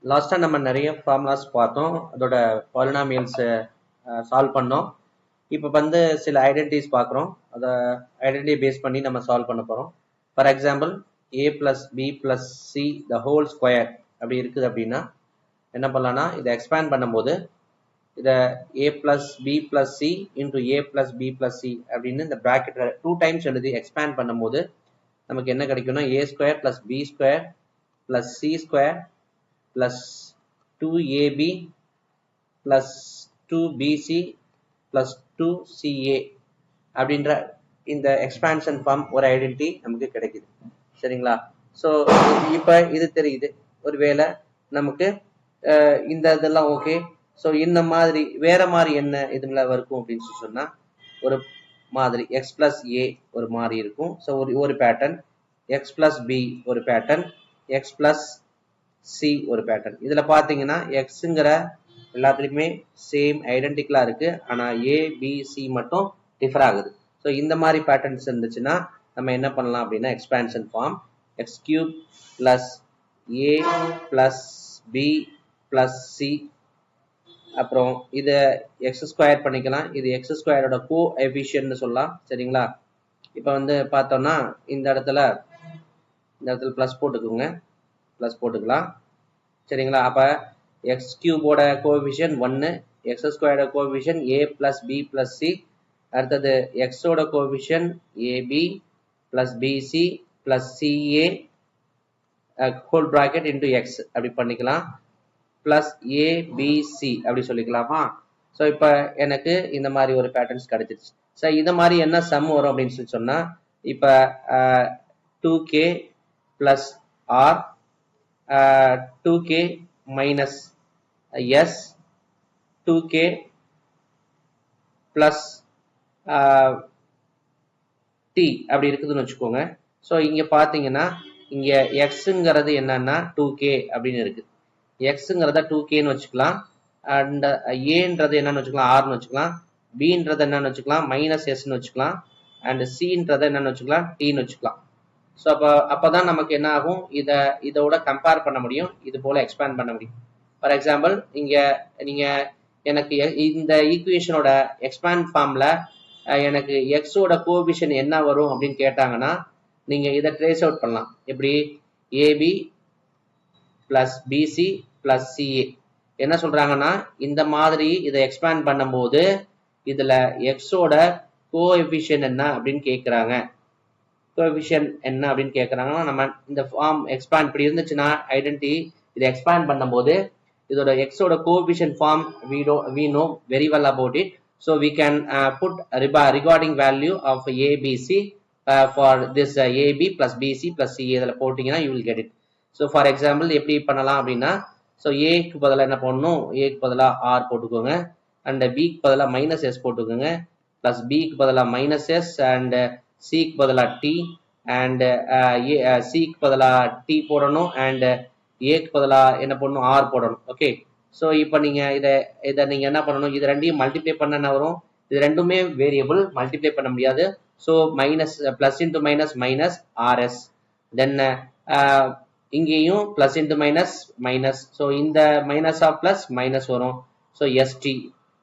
லாஸ்டா நம்ம நிறைய ஃபார்முலாஸ் பார்த்தோம், அதோட பாலினாமியல்ஸ் சால்வ் பண்ணோம். இப்போ வந்து சில ஐடென்டிட்டிஸ் பார்க்குறோம், அதை ஐடென்டிட்டி பேஸ் பண்ணி நம்ம சால்வ் பண்ண போகிறோம். For example a + b + c the whole square அப்படி இருக்குது அப்படின்னா என்ன பண்ணலாம்னா, இதை எக்ஸ்பேண்ட் பண்ணும்போது இதை a + b + c into a + b + c அப்படின்னு இந்த ப்ராக்கெட்ல 2 டைம்ஸ் எழுதி எக்ஸ்பேண்ட் பண்ணும்போது நமக்கு என்ன கிடைக்கும்னா a² + b² + c² plus 2ab plus 2bc plus 2ca அப்படின்ற இந்த எக்ஸ்பான்ஷன் ஃபார்ம் ஒரு ஐடென்டிட்டி நமக்கு கிடைக்குது. சரிங்களா? ஸோ இப்போ இது தெரியுது. ஒருவேளை நமக்கு இந்த இதெல்லாம் ஓகே. ஸோ இந்த மாதிரி வேற மாதிரி என்ன இதுல இருக்கும் அப்படின்னு சொன்னா ஒரு மாதிரி எக்ஸ் பிளஸ் ஏ ஒரு மாதிரி இருக்கும். ஸோ ஒரு பேட்டர்ன், எக்ஸ் பிளஸ் பி ஒரு பேட்டர்ன், எக்ஸ் பிளஸ் சி ஒரு பேட்டர்ன். இதுல பாத்தீங்கன்னா எக்ஸ்ங்கிற எல்லாத்துலயுமே சேம் ஐடென்டிக்கலா இருக்கு, ஆனா ஏ பி சி மட்டும் டிஃபர் ஆகுது. ஸோ இந்த மாதிரி பேட்டர்ன்ஸ் இருந்துச்சுன்னா நம்ம என்ன பண்ணலாம் அப்படின்னா expansion form x cube plus a plus b plus c, அப்புறம் இதை எக்ஸ் ஸ்கொயர் பண்ணிக்கலாம். இது எக்ஸ் ஸ்கொயரோட கோ எஃபிஷியன்ட்னு சொல்லலாம். சரிங்களா? இப்போ வந்து பார்த்தோம்னா இந்த இடத்துல பிளஸ் போட்டுக்கோங்க, பிளஸ் போட்டுக்கலாம். சரிங்களா? அப்ப எக்ஸ் கியூபோட கோஎஃபிஷியன்ட் 1, எக்ஸ் ஸ்கொயரோட கோஎஃபிஷியன்ட் a + b + c, அடுத்தது எக்ஸோட coefficient ab + bc + ca whole bracket into x அப்படி பண்ணிக்கலாம், பிளஸ் abc அப்படி சொல்லிக்கலாமா? ஸோ இப்போ எனக்கு இந்த மாதிரி ஒரு பேட்டர்ன்ஸ் கிடைச்சிருச்சு. ஸோ இந்த மாதிரி என்ன சம் வரும் அப்படின்னு சொல்லி சொன்னா இப்போ 2k + r 2k minus s 2k plus t அப்படி இருக்குதுன்னு வச்சுக்கோங்க. ஸோ இங்க பாத்தீங்கன்னா இங்க எக்ஸுங்கிறது என்னன்னா 2k அப்படின்னு இருக்கு. எக்ஸுங்கிறத 2kன்னு வச்சுக்கலாம், அண்ட் ஏன்றது என்னன்னு வச்சுக்கலாம் ஆர்னு வச்சுக்கலாம், பின்றது என்னன்னு வச்சுக்கலாம் -sன்னு வச்சுக்கலாம், அண்ட் சின்றது என்னன்னு வச்சுக்கலாம் டீன்னு வச்சுக்கலாம். ஸோ அப்பதான் நமக்கு என்ன ஆகும், இதோட கம்பேர் பண்ண முடியும், இது போல எக்ஸ்பேண்ட் பண்ண முடியும். ஃபார் எக்ஸாம்பிள் இங்க நீங்க எனக்கு இந்த ஈக்குவேஷனோட எக்ஸ்பேண்ட் ஃபார்ம்ல எனக்கு எக்ஸோட கோஎஃபிஷியன்ட் என்ன வரும் அப்படின்னு கேட்டாங்கன்னா நீங்க இதை ட்ரேஸ் அவுட் பண்ணலாம். எப்படி? AB plus BC plus CA என்ன சொல்றாங்கன்னா இந்த மாதிரி இதை எக்ஸ்பேண்ட் பண்ணும்போது இதுல எக்ஸோட கோஎஃபிஷியன்ட் என்ன அப்படின்னு கேட்கிறாங்க. கோஎஃபிஷியன்ட் என்ன அப்படின்னு கேட்கறாங்கன்னா நம்ம இந்த ஃபார்ம் எக்ஸ்பேண்ட் இப்படி இருந்துச்சுன்னா ஐடென்டிட்டி இதை எக்ஸ்பேண்ட் பண்ணும்போது இதோட எக்ஸோட coefficient form we know very well about it, so we can put regarding value of abc for this ab plus bc plus ca இதல போட்டீங்கன்னா you will get it. so for example எப்படி பண்ணலாம் அப்படின்னா so a க்கு பதிலா என்ன பண்ணணும், a க்கு பதிலா r போட்டுக்கோங்க, and b க்கு பதிலா -s போட்டுக்கோங்க, plus b க்கு பதிலா -s and c க்கு பதிலா t and c க்கு பதிலா t போடணும், and a க்கு பதிலா என்ன பண்ணணும் r போடணும். ஓகே, ஸோ இப்போ நீங்க இதை நீங்க என்ன பண்ணணும், இது ரெண்டையும் மல்டிப்ளை பண்ண என்ன வரும், இது ரெண்டுமே வேரியபிள் மல்டிப்ளை பண்ண முடியாது. So minus plus into minus minus r s, then இங்கேயும் plus into minus minus, so இந்த மைனஸ் ஆஃப் பிளஸ் மைனஸ் வரும், ஸோ எஸ்டி,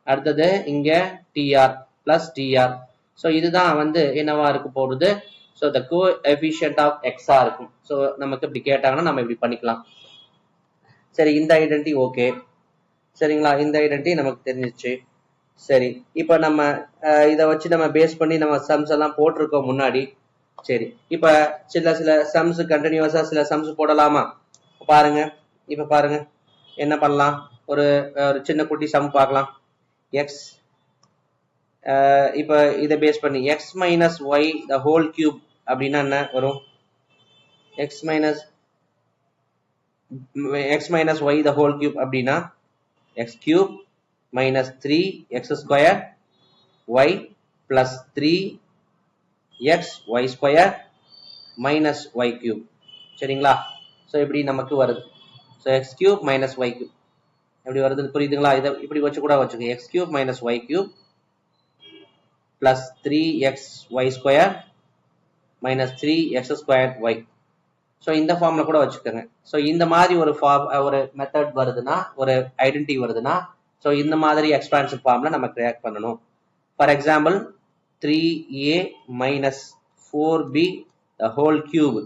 அடுத்தது இங்க டிஆர் பிளஸ் டிஆர். ஸோ இதுதான் வந்து என்னவா இருக்க போகுது, ஸோ த கோஎஃபிஷியன்ட் ஆஃப் எக்ஸா இருக்கும். ஸோ நமக்கு இப்படி கேட்டாங்கன்னா நம்ம இப்படி பண்ணிக்கலாம். சரி, இந்த ஐடென்டிட்டி ஓகே. சரிங்களா? இந்த ஐடென்டிட்டி நமக்கு தெரிஞ்சிச்சு. சரி, இப்போ நம்ம இதை வச்சு நம்ம பேஸ் பண்ணி நம்ம சம்ஸ் எல்லாம் போட்டிருக்கோம் முன்னாடி. சரி, இப்போ சில சம்ஸ் கண்டினியூஸா சில சம்ஸ் போடலாமா? பாருங்க, இப்போ பாருங்க என்ன பண்ணலாம், ஒரு சின்ன குட்டி சம் பார்க்கலாம். எக்ஸ் இப்போ இதை பேஸ் பண்ணி X minus Y the whole cube அப்படின்னா என்ன வரும், X minus y the whole cube அப்படின்னா x cube minus 3x square y plus 3x y square minus y cube. சரிங்களா? ஸோ இப்படி நமக்கு வருது. So x cube minus y cube எப்படி வருது புரியுதுங்களா? இதை இப்படி வச்சு கூட வச்சுக்கோங்க, x cube minus y cube plus 3x y square minus 3x square y. So இந்த ஃபார்ம்ல கூட வச்சுக்கோங்க. ஸோ இந்த மாதிரி ஒரு மெத்தட் வருதுன்னா, ஒரு ஐடென்டிட்டி வருதுன்னா, ஸோ இந்த மாதிரி எக்ஸ்பான்ஷன் ஃபார்ம்ல நம்ம கிரியேட் பண்ணணும். For example 3a minus 4b the whole cube.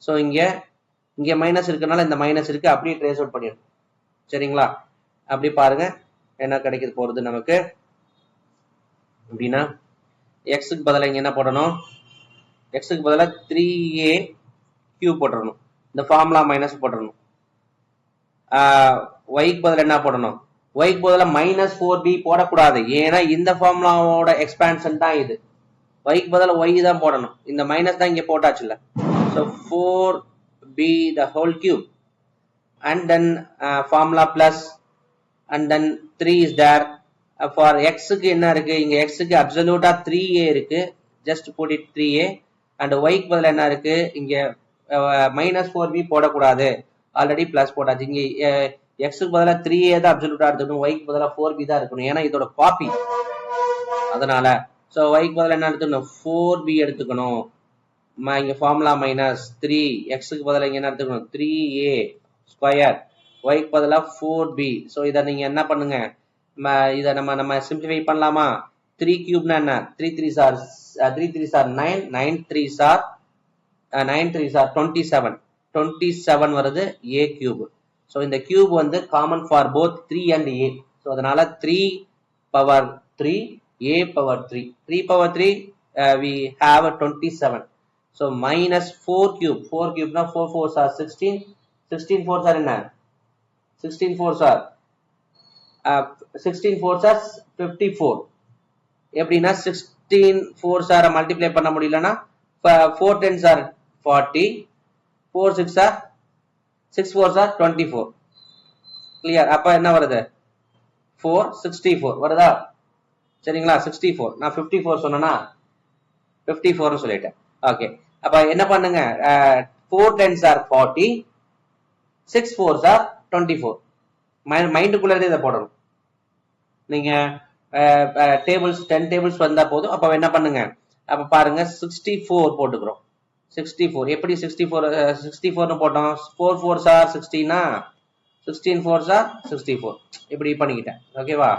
So இங்க மைனஸ் இருக்கனால இந்த மைனஸ் இருக்கு, அப்படியே ட்ரேஸ் அவுட் பண்ணிடணும். சரிங்களா? அப்படி பாருங்க என்ன கிடைக்குது போறது நமக்கு அப்படின்னா, எக்ஸுக்கு பதிலாக இங்க என்ன போடணும், எக்ஸுக்கு பதிலாக 3a கியூப் போட்டுறணும். இந்த ஃபார்முலா மைனஸ் போட்டுறணும். ஒய்க்கு பதில் என்ன போடணும், ஒய்க்கு பதிலாக மைனஸ் 4b போடக்கூடாது. ஏன்னா இந்த ஃபார்முலாவோட எக்ஸ்பான்ஷன் தான் இது. ஒய்க்கு பதிலாக ஒய் தான் போடணும். இந்த மைனஸ் தான் இங்க போட்டாச்சுல்ல. So 4b the whole cube and then formula plus and then 3 is there. For x க்கு என்ன இருக்கு, இங்க x க்கு அப்சல்யூட்டா 3a இருக்கு, just put it 3a. and y க்கு பதிலா என்ன இருக்கு, இங்க மைனஸ் 4b போடக்கூடாது, ஆல்ரெடி பிளஸ் போட்டாச்சு. இங்க x க்கு பதிலா 3a தான் அப்சல்யூட்டா எடுத்துக்கணும், y க்கு பதிலா 4b தான் இருக்கணும், ஏன்னா இதோட காப்பி. அதனால ஸோ y க்கு பதிலா என்ன எடுத்துக்கணும், 4b எடுத்துக்கணும். இங்க ஃபார்முலா மைனஸ் 3, எக்ஸுக்கு பதிலாக இங்க என்ன எடுத்துக்கணும், 3a ஸ்கொயர், ஒய்க்கு பதிலாக 4b. ஸோ இதை நீங்க என்ன பண்ணுங்க, இதை நம்ம சிம்பிளிஃபை பண்ணலாமா? 3 கியூப்னா என்ன, 3 3s are 9, 9 3s are 27, 27 வருது a கியூப். ஸோ இந்த கியூப் வந்து common for both 3 and a. So அதனால 3 power 3 a power 3, 3 power 3 we have 27. So minus 4 cube, 4 cube na 4 4s are 16, 16 4s are என்ன, 16 4s are 54. எப்படின்னா 16 4s are multiply பண்ண முடியலன்னா 4 10s are 40, 4 6 are 6 4s are 24. Clear? அப்ப என்ன வருது, 4 64 வருதா? சரிங்களா? 64 நான் 54 சொன்னா 54 சொல்லிட்டேன். ஓகே, அப்ப என்ன பண்ணுங்க, 4 10s are 40, 6 4s are 24. மைண்டுக்குள்ளே இதை போடணும். நீங்க டேபிள்ஸ் 10 டேபிள்ஸ் வந்தா போதும். அப்ப என்ன பண்ணுங்க, அப்ப பாருங்க 64 போட்டுக்கிறோம். 64 எப்படி 64 போட்டோம், 4 4s are 16, 16 4s are 64 இப்படி பண்ணிக்கிட்டேன். ஓகேவா?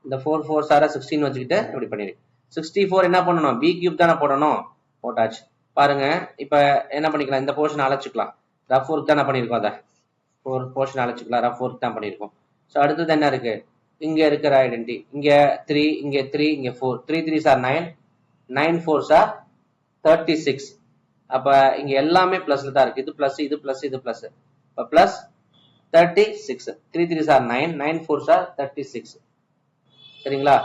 இந்த 4 4s are 16 வச்சுக்கிட்டு இப்படி பண்ணிருக்கேன். 64 என்ன பண்ணணும், b கியூப் தானே போடணும், போட்டாச்சு. பாருங்க இப்ப என்ன பண்ணிக்கலாம், இந்த போர்ஷன் அழைச்சிக்கலாம். ரஃப் ஒர்க் தான் பண்ணிருக்கோம், அதை போர்ஷன் அழைச்சிக்கலாம், ரஃப் ஒர்க் தான் பண்ணிருக்கோம். ஸோ அடுத்தது என்ன இருக்கு, இங்க இருக்கிற ஐடென்டி, இங்க 3, இங்க 3, இங்க 4, 3 3s are 9, 9 4s are 36. அப்ப இங்க எல்லாமே பிளஸ்ல தான் இருக்கு. இது பிளஸ், இது பிளஸ், இது பிளஸ். இப்ப plus 36, 3 3s are 9, 9 4s are 36. சரிங்களா?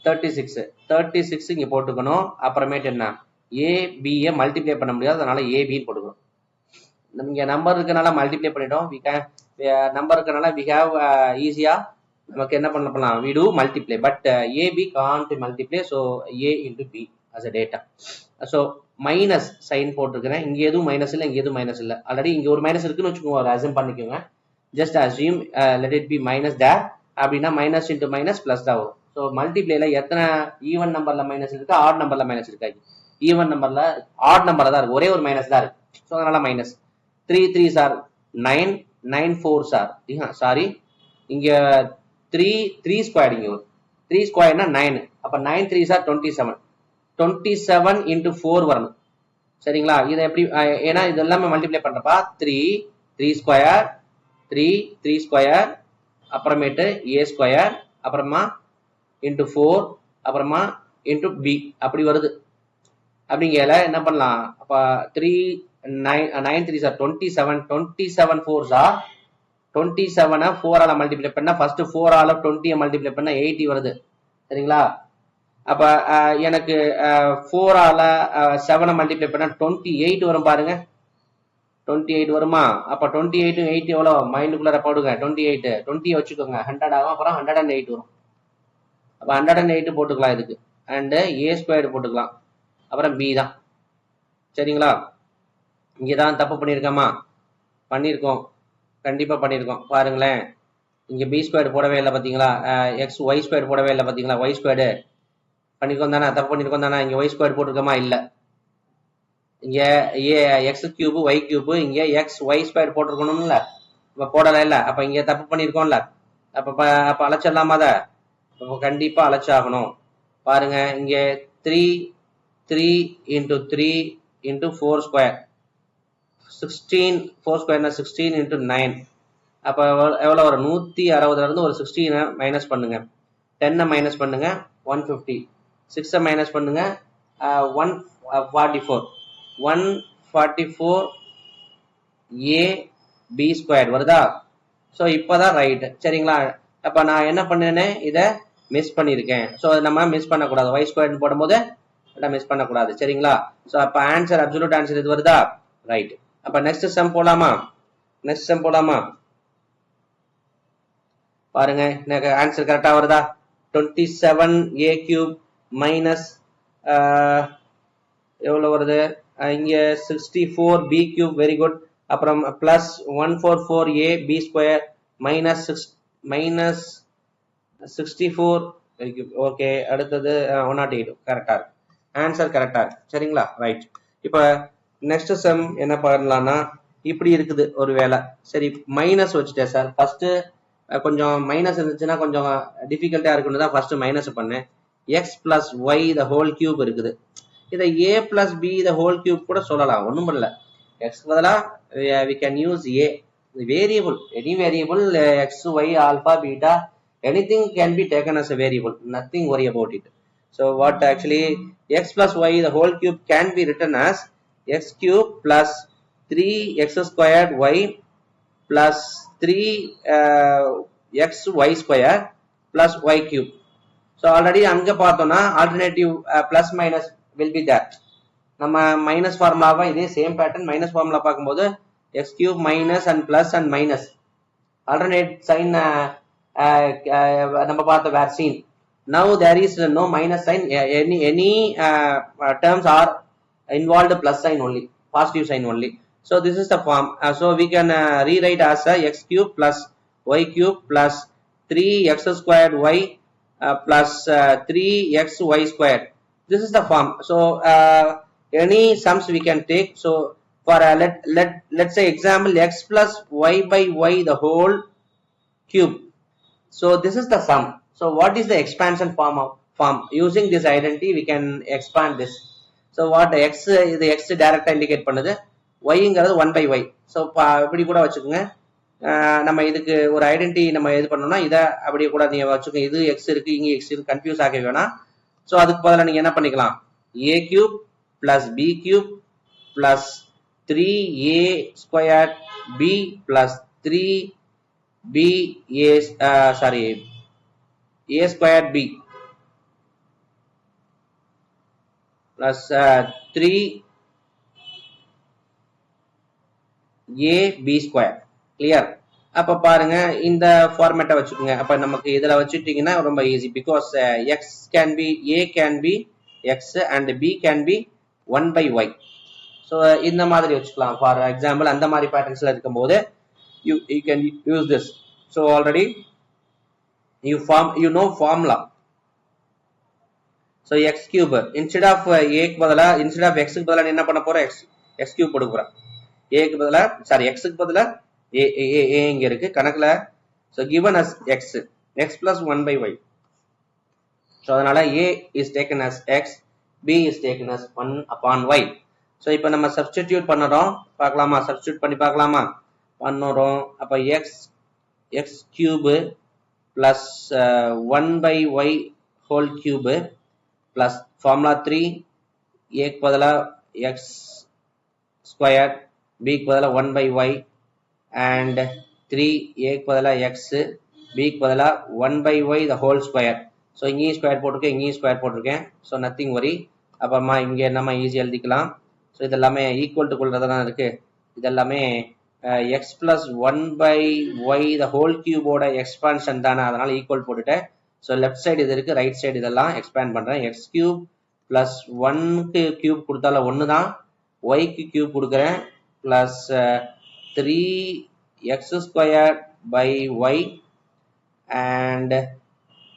36 இங்க போட்டுக்கணும். அப்புறமேட்டு என்ன, ஏபியை மல்டிப்ளை பண்ண முடியாது, அதனால ஏபின்னு போட்டுக்கணும். இங்க நம்பர் இருக்கனால மல்டிப்ளை பண்ணிட்டோம். நம்பர் இருக்கனால we have ஈஸியா நமக்கு என்ன பண்ணலாம், we do multiply, but ab can't multiply, so a into b as a data. so minus sign போட்டிருக்கிறேன். இங்க எதுவும் மைனஸ் இல்லை, இங்க எதுவும் மைனஸ் இல்லை. ஆல்ரெடி இங்க ஒரு மைனஸ் இருக்குன்னு வச்சுக்கோங்க, அசம் பண்ணிக்கோங்க. Just assume let it be minus there. அப்படின்னா மைனஸ் இன்டு மைனஸ் பிளஸ் தான் வரும். ஸோ மல்டிப்ளேல எத்தனை ஈவன் நம்பர்ல மைனஸ் இருக்கு, ஆட் நம்பர்ல மைனஸ் இருக்காது. ஈவன் நம்பர்ல ஆட் நம்பர்ல தான் இருக்கு, ஒரே ஒரு மைனஸ் தான் இருக்கு. ஸோ அதனால minus 3 3s are 9, 9 4s are sorry, இங்க 3 ஸ்கொயர், இங்க வரும் 3 ஸ்கொயர்னா 9. அப்ப 9 3s are 27, 27 into 4 வரணும். சரிங்களா? இதை எப்படி, ஏன்னா இது எல்லாமே மல்டிப்ளை பண்றப்பா 3 3 ஸ்கொயர் 3 3 ஸ்கொயர், அப்புறமேட்டு a ஸ்கொயர், அப்புறமா இன்டு 4, அப்புறமா இன்டு b அப்படி வருது. அப்படிங்கல என்ன பண்ணலாம், அப்ப 3 9 3s are 27, 27 4s are 27 4 ஆல மல்டிப்ளை பண்ணா, ஃபர்ஸ்ட் 4 ஆல 20 மல்டிப்ளை பண்ணா 80 வருது. சரிங்களா? அப்ப எனக்கு 4 ஆல 7 மல்டிப்ளை பண்ணா 28 வரும். பாருங்க 28 வருமா? அப்ப 28 8 எவ்வளவு, மைண்டுக்குள்ள போடுங்க. 28 20 வச்சுக்கோங்க, 100 ஆகும். அப்புறம் 108 வரும். அப்ப 108 போட்டுக்கலாம் இதுக்கு. அண்ட் a ஸ்கொயர்டு போட்டுக்கலாம். அப்புறம் b தான். சரிங்களா? இங்கதான் தப்பு பண்ணிருக்கோமா? பண்ணிருக்கோம், கண்டிப்பா பண்ணிருக்கோம். பாருங்களேன், இங்க b ஸ்கொயர்டு போடவே இல்லை பாத்தீங்களா, எக்ஸ் ஒய் ஸ்கொயர்டு போடவே இல்லை பாத்தீங்களா. ஒய் ஸ்கொயர்டு பண்ணிருக்கோம் தானே, தப்பு பண்ணிருக்கோம் தானே. இங்க ஒய் ஸ்கொயர்டு போட்டிருக்கோமா? இல்ல. இங்க எக்ஸ் கியூப் ஒய் கியூப் இங்க எக்ஸ் ஒய் ஸ்கொயர் போட்டிருக்கணும்ல, இப்ப போடல இல்ல, அப்ப இங்க தப்பு பண்ணிருக்கோம்ல, அப்ப அழைச்சிடலாமா அத? அப்ப கண்டிப்பா அழைச்சாகணும். பாருங்க இங்க 3 into 3 into 4 square 16 4 square 16 into 9. அப்ப எவ்வளவு வரும்? 160 இருந்து ஒரு 16 மைனஸ் பண்ணுங்க, 10 மைனஸ் பண்ணுங்க 150, 6 மைனஸ் பண்ணுங்க 144, 144 a b ஸ்கொயர் வருதா? ஸோ இப்பதான் ரைட் சரிங்களா? அப்ப நான் என்ன பண்ணேன்னு இத மிஸ் பண்ணிருக்கேன். ஸோ நம்ம மிஸ் பண்ணக்கூடாது, y ஸ்கொயர் போடும்போது மிஸ் பண்ணக்கூடாது சரிங்களா? ஸோ அப்ப ஆன்சர் அப்சல்யூட் ஆன்சர் இது வருதா? ரைட். அப்ப நெக்ஸ்ட் சம் போலாமா? நெக்ஸ்ட் சம் போலாமா? பாருங்க எனக்கு ஆன்சர் கரெக்டா வருதா? 27a cube மைனஸ் எவ்வளவு வருது இங்க 64b cube, வெரி குட். அப்புறம் plus 144a b square minus 64 okay. அடுத்தது 108 கரெக்டா இருக்கு, ஆன்சர் கரெக்டா இருக்கு சரிங்களா? ரைட். இப்ப நெக்ஸ்ட் சம் என்ன பண்ணலாம்னா இப்படி இருக்குது ஒரு வேலை. சரி மைனஸ் வச்சுட்டேன் சார், ஃபர்ஸ்ட் கொஞ்சம் மைனஸ் இருந்துச்சுன்னா கொஞ்சம் டிஃபிகல்ட்டா இருக்குன்னு தான் ஃபர்ஸ்ட் மைனஸ் பண்ணேன். X plus y the whole cube இருக்குது, இதை a plus b the whole cube கூட சொல்லலாம், ஒன்றும் பண்ணல. எக்ஸ் பதிலா we can use a variable, any variable, x y alpha beta, anything can be taken as a variable, nothing worry about it. So what actually x plus y the whole cube can be written as x cube plus 3x squared y plus 3 x y square plus y cube. So already அங்க பார்த்தோம்னா alternative plus minus will be that. நம்ம minus ஃபார்முலாவா இதே same pattern minus formula பார்க்கும்போது x cube minus and plus and minus alternate sign நம்ம பார்த்த were seen. Now there is no minus sign, any terms are involved plus sign only, positive sign only. So this is the form. So we can rewrite as x cube plus y cube plus 3x squared y plus 3x y squared. This is the form. So any sums we can take. So for let's say example x plus y by y the whole cube. So this is the sum. So what is the expansion form? Using this identity we can expand this. So what x இது x direct indicate பண்ணுது, y ங்கிறது 1 by y. So இப்படி கூட வச்சுக்கோங்க. நம்ம இதுக்கு ஒரு identity நம்ம இது பண்ணோம்னா இதை அப்படியே கூட நீங்க வச்சுக்கோங்க, இது x இருக்கு இங்க x இருக்கு, கன்ஃபியூஸ் ஆக வேணாம். ஸோ அதுக்கு பதிலாக நீங்க என்ன பண்ணிக்கலாம், a cube plus b cube plus 3a squared b plus 3b a squared b plus 3ab square. Clear? அப்ப பாருங்க இந்த ஃபார்மேட்டை வச்சுக்கோங்க. அப்ப நமக்கு இதுல வச்சுட்டீங்கன்னா ரொம்ப easy, because X can be, A can be X and B can be 1 by y. So இந்த மாதிரி வச்சுக்கலாம். ஃபார் எக்ஸாம்பிள் அந்த மாதிரி பேட்டர்ன்ஸ்ல இருக்கும்போது you can use this. So already you know formula. So X cube instead of ஏக்கு பதிலா, instead of எக்ஸுக்கு பதிலாக என்ன பண்ண போறோம், எக்ஸ் கியூப் கொடுக்க போறோம். ஏக்கு பதிலா சாரி எக்ஸுக்கு பதிலா ஏ இங்க இருக்கு கணக்குல. So given as x plus 1 by y. So அதனால a is taken as x, b is taken as 1 upon y. So இப்போ நம்ம சப்ஸ்டிடியூட் பண்ணுறோம், பார்க்கலாமா? சப்ஸ்டிடியூட் பண்ணி பார்க்கலாமா? பண்ணுறோம். அப்போ X cube plus 1 by y whole cube plus formula 3, ஏக்கு பதிலாக எக்ஸ் ஸ்கொயர், பிக்கு பதிலாக 1 by y and 3 ஏக்கு பதிலாக எக்ஸ், பிக்கு பதிலாக 1 by y the whole square. So இங்கேயும் ஸ்கொயர் போட்டிருக்கேன், இங்கேயும் ஸ்கொயர் போட்டிருக்கேன். ஸோ நத்திங் வரி. அப்புறமா இங்கே நம்ம ஈஸியாக எழுதிக்கலாம். ஸோ இதெல்லாமே ஈக்குவல் டு கொள்றது தான் இருக்கு. இதெல்லாமே x plus 1 by y the whole கியூபோட எக்ஸ்பான்ஷன் தானே, அதனால ஈக்குவல் போட்டுட்டேன். ஸோ லெஃப்ட் சைடு இது இருக்கு, ரைட் சைடு இதெல்லாம் எக்ஸ்பேண்ட் பண்றேன். எக்ஸ் கியூப் பிளஸ் 1க்கு கியூப் கொடுத்தால 1 தான், ஒய்க்கு கியூப் கொடுக்குறேன் plus 3x squared by y and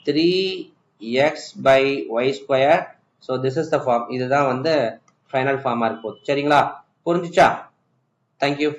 3x by y squared. So this is the form. இதுதான் வந்து ஃபைனல் ஃபார்மா இருக்க போகுது. சரிங்களா? புரிஞ்சுச்சா? தேங்க்யூ.